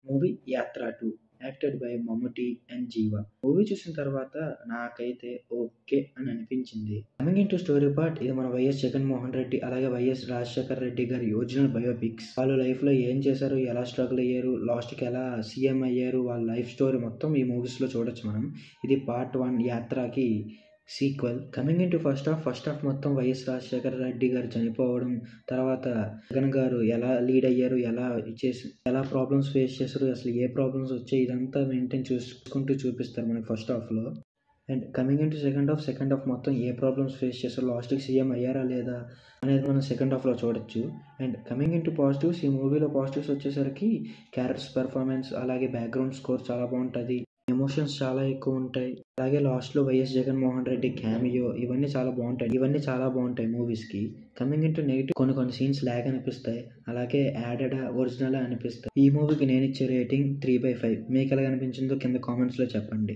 Movie 'యాత్ర 2' acted by Mammootty and జీవ. Movie చూసిన తర్వాత నాకైతే ఓకే అని అనిపించింది. Coming in to story part, ఇది మన వైఎస్ జగన్మోహన్ రెడ్డి అలాగే వైఎస్ రాజశేఖర రెడ్డి గారి ఒరిజినల్ బయోపిక్స్. వాళ్ళు లైఫ్ లో ఏం చేశారు, ఎలా స్ట్రగుల్ అయ్యారు, లాస్ట్ కి ఎలా సీఎం అయ్యారు, వాళ్ళ లైఫ్ స్టోరీ మొత్తం ఈ మూవీస్ లో చూడొచ్చు మనం. ఇది పార్ట్ 1 యాత్రకి sequel. Coming in to first half మొత్తం వైఎస్ రాజశేఖర రెడ్డి గారు చనిపోవడం, తర్వాత జగన్ గారు ఎలా లీడ్ అయ్యారు, ఎలా ప్రాబ్లమ్స్ ఫేస్ చేశారు, అసలు ఏ ప్రాబ్లమ్స్ వచ్చాయి, ఇదంతా మెయింటైన్ చూసుకుంటూ చూపిస్తారు మనకి ఫస్ట్ హాఫ్ లో. And coming in to second half మొత్తం ఏ ప్రాబ్లమ్స్ ఫేస్ చేస్తారు, లాస్ట్కి సీఎం అయ్యారా లేదా అనేది మనం సెకండ్ హాఫ్లో చూడొచ్చు. And coming in to positives, ఈ మూవీలో పాజిటివ్స్ వచ్చేసరికి క్యారెక్టర్స్ పెర్ఫార్మెన్స్ అలాగే బ్యాక్గ్రౌండ్ స్కోర్ చాలా బాగుంటుంది, ఎమోషన్స్ చాలా ఎక్కువ ఉంటాయి, అలాగే లాస్ట్లో వైఎస్ జగన్మోహన్ రెడ్డి క్యామియో, ఇవన్నీ చాలా బాగుంటాయి మూవీస్కి. కమింగ్ ఇన్ టు నెగిటివ్, కొన్ని సీన్స్ ల్యాగ్ అనిపిస్తాయి, అలాగే యాడెడ్ ఒరిజినల్ అనిపిస్తాయి. ఈ మూవీకి నేను ఇచ్చే రేటింగ్ 3/5. మీకు ఎలా అనిపించిందో కింద కామెంట్స్లో చెప్పండి.